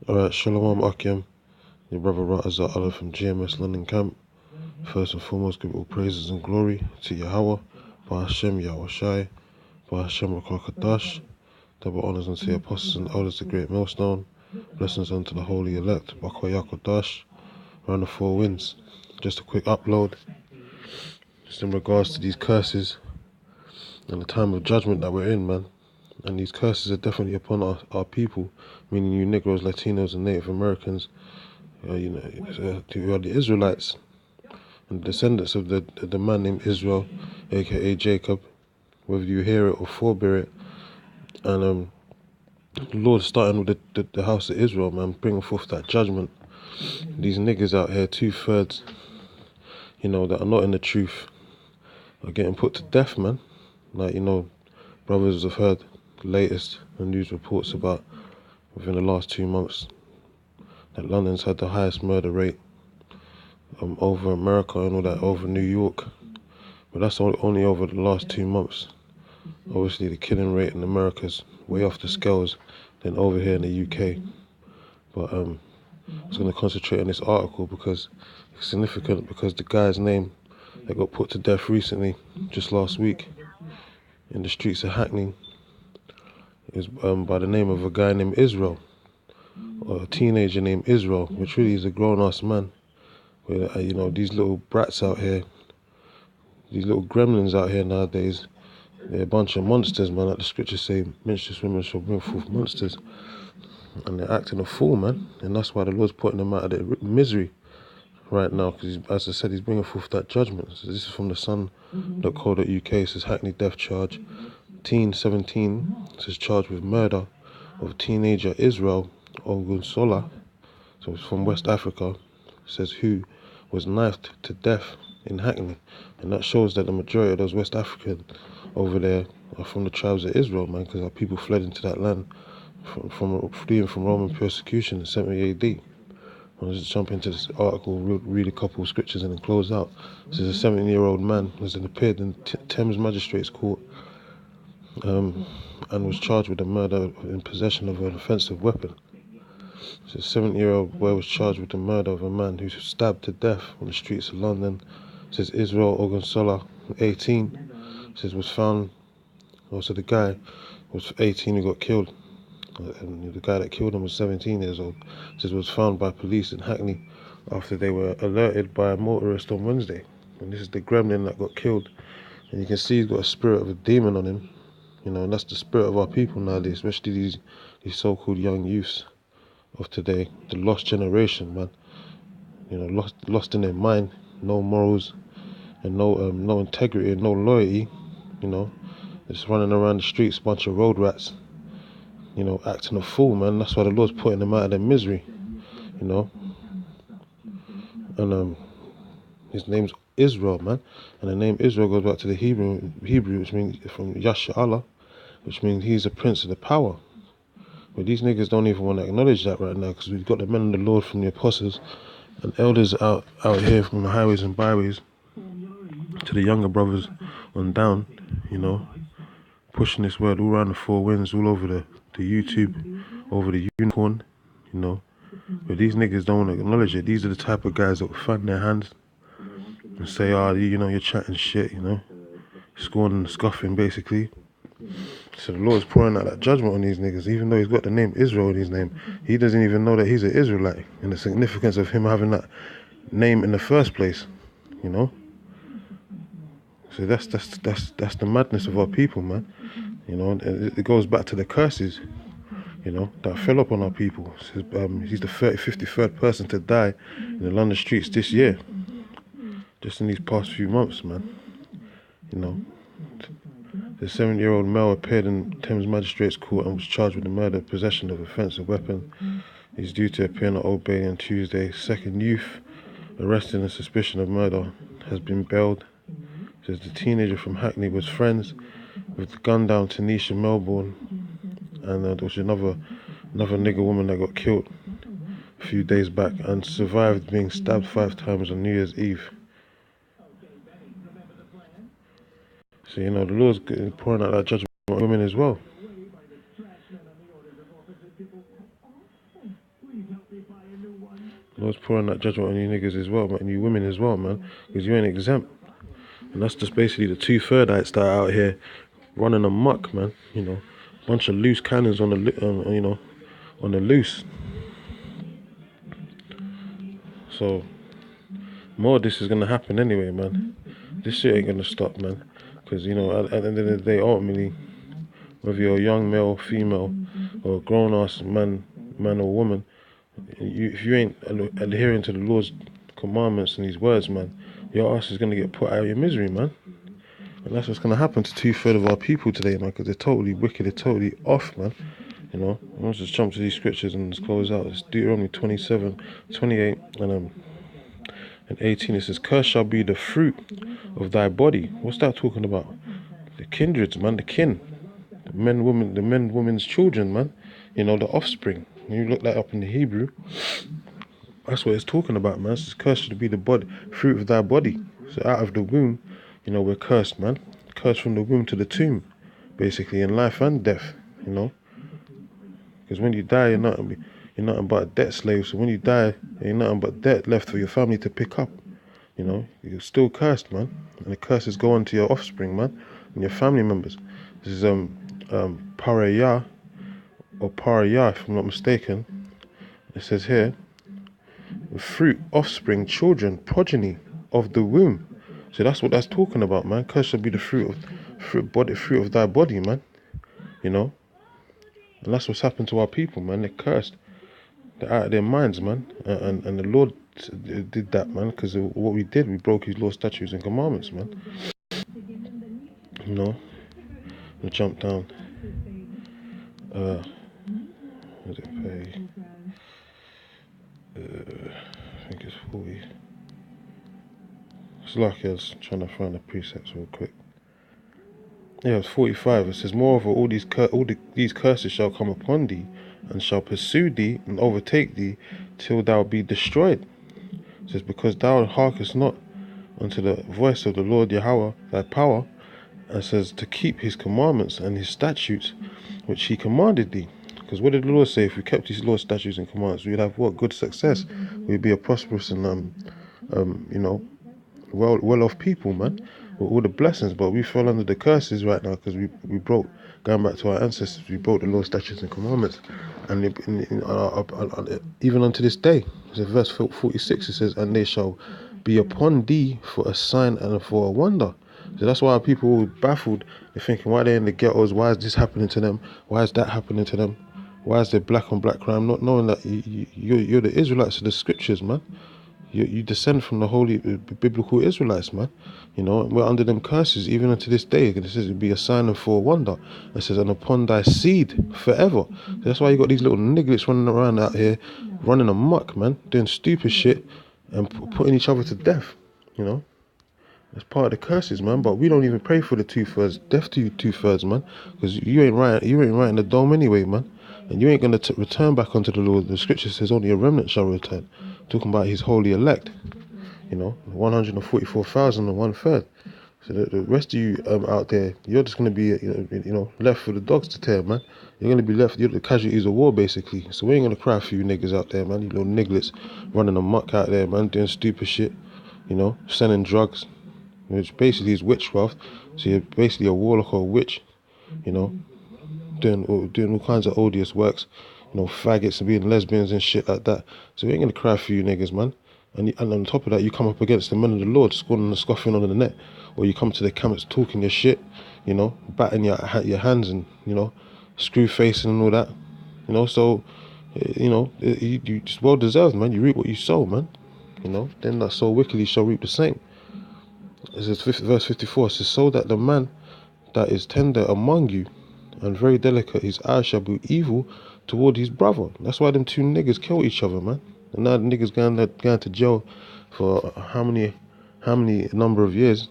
Alright, Shalom Akim, your brother Ratazar Allah from GMS London Camp. First and foremost, give all praises and glory to Yahweh, Bahashem Yahushai, Bahashem Rakakadash, double honors unto the apostles and elders of GreatMillStone, blessings unto the holy elect, Bakoyakodash, around the four winds. Just a quick upload, just in regards to these curses and the time of judgment that we're in, man. And these curses are definitely upon our people, meaning you Negroes, Latinos, and Native Americans, who are the Israelites and descendants of the man named Israel, aka Jacob, whether you hear it or forbear it. And the Lord, starting with the house of Israel, man, bringing forth that judgment. These niggas out here, 2/3, that are not in the truth, are getting put to death, man. Like, brothers have heard the latest news reports about within the last 2 months that London's had the highest murder rate over America and all that, over New York. But that's only over the last 2 months. Obviously the killing rate in America's way off the scales than over here in the UK. But I was going to concentrate on this article because it's significant, because the guy's name that got put to death recently, just last week, in the streets of Hackney, is by the name of a guy named Israel, or a teenager named Israel, which really is a grown-ass man. Where, these little brats out here, these little gremlins out here nowadays, they're a bunch of monsters, man. Like the scriptures say, menstruous women shall bring forth monsters. And they're acting a fool, man. And that's why the Lord's putting them out of their misery right now, because, as I said, he's bringing forth that judgment. So this is from the sun.co.uk. It says Hackney death charge. Teen 17 says charged with murder of teenager Israel Ogunsola. So it's from West Africa. It says who was knifed to death in Hackney. And that shows that the majority of those West Africans over there are from the tribes of Israel, man, because our people fled into that land from fleeing from Roman persecution in 70 AD. I'll just jump into this article, read a couple of scriptures and then close out. This is a 17-year-old man who has appeared in Thames Magistrates Court and was charged with the murder in possession of an offensive weapon. So a 17-year-old boy was charged with the murder of a man who was stabbed to death on the streets of London. It says Israel Ogunsola, 18, says was found. Also, the guy was 18 who got killed, and the guy that killed him was 17 years old. It says was found by police in Hackney after they were alerted by a motorist on Wednesday. And this is the gremlin that got killed, and you can see he's got a spirit of a demon on him, and that's the spirit of our people nowadays, especially these so-called young youths of today, the lost generation, man. Lost in their mind, no morals and no integrity and no loyalty. Just running around the streets, bunch of road rats. Acting a fool, man. That's why the Lord's putting them out of their misery. And his name's Israel, man. And the name Israel goes back to the Hebrew, which means from Yasha Allah, which means he's a prince of the power. But these niggas don't even want to acknowledge that right now, because we've got the men of the Lord from the apostles and elders out here from the highways and byways to the younger brothers on down, pushing this word all around the four winds, all over the YouTube, over the unicorn, But these niggas don't want to acknowledge it. These are the type of guys that will fan their hands and say, you're chatting shit, scorning and scoffing, basically. So the Lord's pouring out that judgment on these niggas, even though he's got the name Israel in his name. He doesn't even know that he's an Israelite, and the significance of him having that name in the first place, So that's the madness of our people, man. And it goes back to the curses, that fell upon our people. So, he's the 53rd person to die in the London streets this year, just in these past few months, man. The 7-year-old male appeared in Thames Magistrates Court and was charged with the murder of possession of offensive weapon. He's due to appear in Old Bailey on Tuesday. Second youth arrested on suspicion of murder has been bailed. Says the teenager from Hackney was friends with the gunned down Tanisha Melbourne, and there was another nigger woman that got killed a few days back and survived being stabbed 5 times on New Year's Eve. So the Lord's pouring out that judgment on women as well. Lord's pouring that judgment on you niggas as well, man, and you women as well, man, because you ain't exempt. And that's just basically the 2/3ites that are out here running amok, man. You know, bunch of loose cannons on the, you know, on the loose. So more of this is gonna happen anyway, man. This shit ain't gonna stop, man. Because you know, at the end of the day, ultimately, whether you're a young male, female, or a grown-ass man or woman, if you ain't adhering to the Lord's commandments and His words, man, your ass is gonna get put out of your misery, man. And that's what's gonna happen to 2/3 of our people today, man, because they're totally wicked, they're totally off, man. You know, let's just jump to these scriptures and let's close out. It's Deuteronomy 27, 28, and 18. It says, "Cursed shall be the fruit of thy body." What's that talking about? The kindreds, man, the kin, the men, women's children, man. You know, the offspring. When you look that up in the Hebrew, that's what it's talking about, man. It says, "Cursed shall be the body, fruit of thy body." So out of the womb, you know, we're cursed, man. Cursed from the womb to the tomb, basically, in life and death. You know, because when you die, you're nothing but a debt slave. So when you die, ain't nothing but debt left for your family to pick up. You know, you're still cursed, man. And the curses go on to your offspring, man, and your family members. This is Parayah, or Parayah, if I'm not mistaken. It says here, fruit, offspring, children, progeny of the womb. So that's what that's talking about, man. Curse shall be the fruit of thy body, man. You know, and that's what's happened to our people, man. They're cursed. They're out of their minds, man. And the Lord did that, man, because of what we did. We broke His law, statutes, and commandments, man. You know, we jump down. What does it pay? I think it's 40. It's like I was trying to find the precepts real quick. Yeah, it's 45. It says, "Moreover, all these curses shall come upon thee, and shall pursue thee, and overtake thee, till thou be destroyed." It says, "Because thou hearkest not unto the voice of the Lord Yahweh thy power," and it says, "to keep His commandments and His statutes, which He commanded thee." Because what did the Lord say? If we kept His laws, statutes, and commandments, we'd have what? Good success. We'd be a prosperous and you know, well-off people, man, with all the blessings. But we fell under the curses right now because we broke, going back to our ancestors, we broke the law, statutes, and commandments. And even unto this day, so verse 46, it says, "And they shall be upon thee for a sign and for a wonder." So that's why people are baffled. They're thinking, why they're in the ghettos? Why is this happening to them? Why is that happening to them? Why is there black on black crime? Not knowing that you're the Israelites of the scriptures, man. You descend from the holy biblical Israelites, man. You know, we're under them curses even unto this day. It says it'd be a sign and for a wonder. It says, "And upon thy seed forever." So that's why you got these little nigglets running around out here, running amok, man, doing stupid shit and putting each other to death. You know, that's part of the curses, man. But we don't even pray for the 2/3. Death to you 2/3, man, because you ain't right in the dome anyway, man. And you ain't gonna return back unto the Lord. The scripture says only a remnant shall return. Talking about His holy elect, you know, 144,000 and 1/3. So the rest of you out there, you're just gonna be you know left for the dogs to tear, man. You're gonna be left. You're the casualties of war, basically. So we ain't gonna cry for you niggas out there, man. You little nigglets running amok out there, man, doing stupid shit. You know, selling drugs, which basically is witchcraft. So you're basically a warlock or a witch. You know, doing all kinds of odious works. You know, faggots and being lesbians and shit like that. So we ain't gonna cry for you niggas, man. And on top of that, you come up against the men of the Lord, scorning and scoffing on the net, or you come to the camps talking your shit, you know, batting your hands and you know, screw facing and all that, you know. So, you know, you just well deserved, man. You reap what you sow, man. You know, then that sow wickedly shall reap the same. It says verse 54. It says, "So that the man that is tender among you and very delicate, his eye shall be evil toward his brother." That's why them two niggas kill each other, man. And now the niggas going to jail for how many number of years,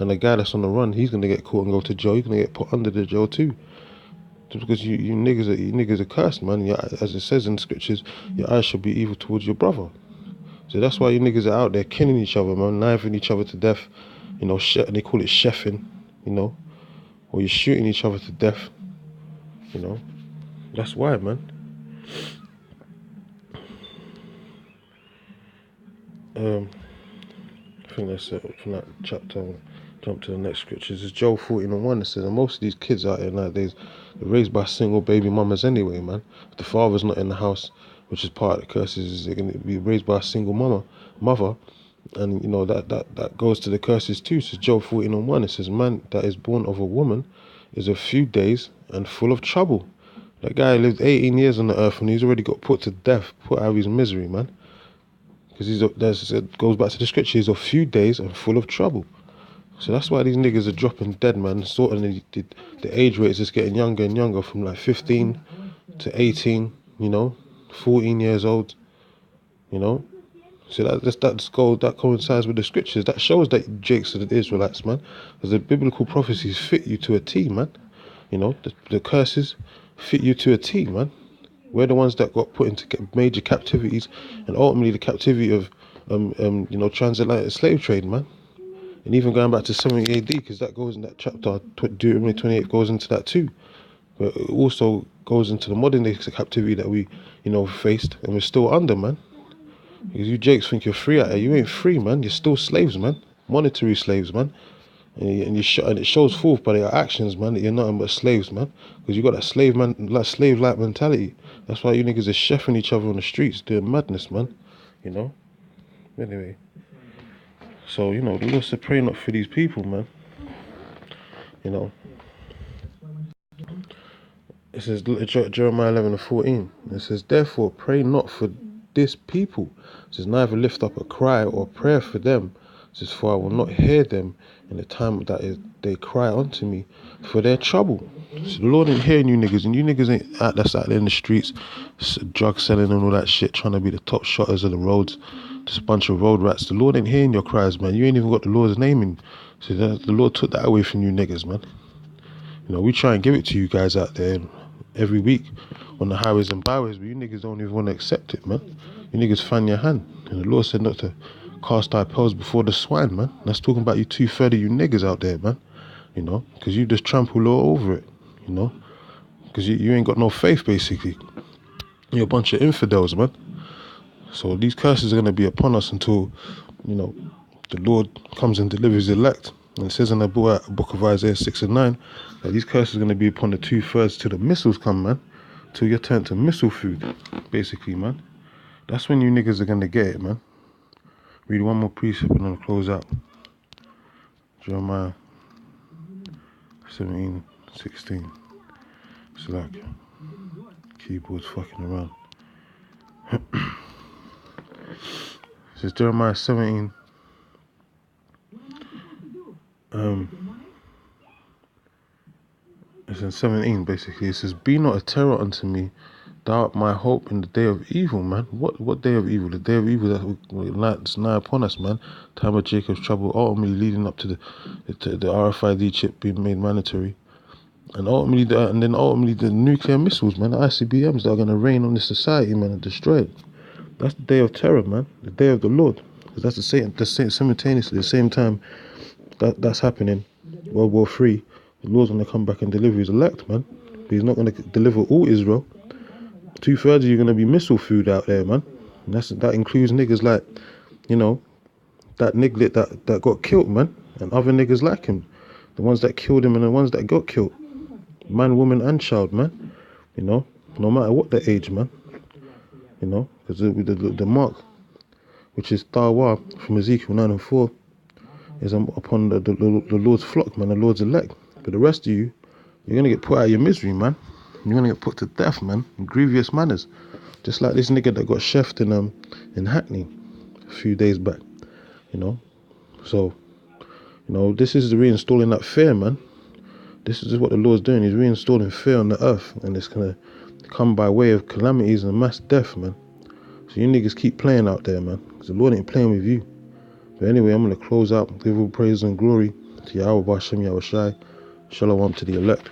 and the guy that's on the run, he's gonna get caught and go to jail. He's gonna get put under the jail too, just because you niggas are cursed, man. As it says in the scriptures, your eyes shall be evil towards your brother. So that's why you niggas are out there killing each other, man, knifing each other to death. You know, and they call it chefing, you know, or you're shooting each other to death. You know, that's why, man. I think that's it from that chapter. I'll jump to the next scripture. This is Job 14:1. It says, and most of these kids out here nowadays, they're raised by single baby mamas anyway, man. If the father's not in the house, which is part of the curses, is they're going to be raised by a single mother. And you know that goes to the curses too. So Job 14:1, it says, man that is born of a woman is a few days and full of trouble. That guy lived 18 years on the earth and he's already got put to death, put out of his misery, man. Because it goes back to the scripture, he's a few days and full of trouble. So that's why these niggas are dropping dead, man. Sort of the age rate is just getting younger and younger, from like 15 to 18, you know, 14 years old, you know. So that coincides with the scriptures. That shows that Jake's are the Israelites, man. Because the biblical prophecies fit you to a T, man. You know, the curses fit you to a T, man. We're the ones that got put into major captivities, and ultimately the captivity of, you know, transatlantic slave trade, man. And even going back to 70 AD, because that goes in that chapter, Deuteronomy 28 goes into that too. But it also goes into the modern day captivity that we, you know, faced, and we're still under, man. Because you Jakes think you're free out there. You ain't free, man. You're still slaves, man. Monetary slaves, man. And it shows forth by your actions, man, that you're nothing but slaves, man. Because you got that slave-like mentality. That's why you niggas are chefing each other on the streets, doing madness, man. You know? Anyway. So, you know, the Lord said, pray not for these people, man. You know? It says, Jeremiah 11:14. It says, therefore, pray not for this people. It says, neither lift up a cry or prayer for them. It says, for I will not hear them in the time that they cry unto me for their trouble. So the Lord ain't hearing you niggas, and you niggas ain't out there in the streets, drug selling and all that shit, trying to be the top shotters of the roads, just a bunch of road rats. The Lord ain't hearing your cries, man. You ain't even got the Lord's name in. So the Lord took that away from you niggas, man. You know, we try and give it to you guys out there every week on the highways and byways, but you niggas don't even want to accept it, man. You niggas fan your hand. And the Lord said not to cast thy pearls before the swine, man. That's talking about you 2/3 of you niggas out there, man. You know, because you just trample all over it, you know. Because you ain't got no faith, basically. You're a bunch of infidels, man. So these curses are going to be upon us until, you know, the Lord comes and delivers the elect. And it says in the book of Isaiah 6:9 that these curses are going to be upon the 2/3 till the missiles come, man. Till you're turned to missile food, basically, man. That's when you niggas are going to get it, man. Read one more precept and I'll close out. Jeremiah 17:16. It's like keyboard's fucking around. It says Jeremiah 17. It's in 17 basically. It says, be not a terror unto me, thou art my hope in the day of evil, man. What day of evil? The day of evil that's nigh upon us, man. Time of Jacob's trouble, ultimately leading up to the RFID chip being made mandatory. And then ultimately the nuclear missiles, man, the ICBMs that are going to rain on this society, man, and destroy it. That's the day of terror, man. The day of the Lord. Because that's the same simultaneously, the same time that's happening, World War III, the Lord's going to come back and deliver his elect, man. But he's not going to deliver all Israel. 2/3 of you are going to be missile food out there, man. And that includes niggas like, you know, that niglet that got killed, man. And other niggas like him. The ones that killed him and the ones that got killed. Man, woman and child, man. You know, no matter what the age, man. You know, because the mark, which is Tawa from Ezekiel 9:4, is upon the Lord's flock, man, the Lord's elect. But the rest of you, you're going to get put out of your misery, man. You're going to get put to death, man, in grievous manners. Just like this nigga that got chefed in Hackney a few days back, you know. So, you know, this is reinstalling that fear, man. This is what the Lord's doing. He's reinstalling fear on the earth, and it's going to come by way of calamities and mass death, man. So you niggas keep playing out there, man, because the Lord ain't playing with you. But anyway, I'm going to close out. Give all praise and glory to Yahweh Bashem Yahushai. Shalom to the elect.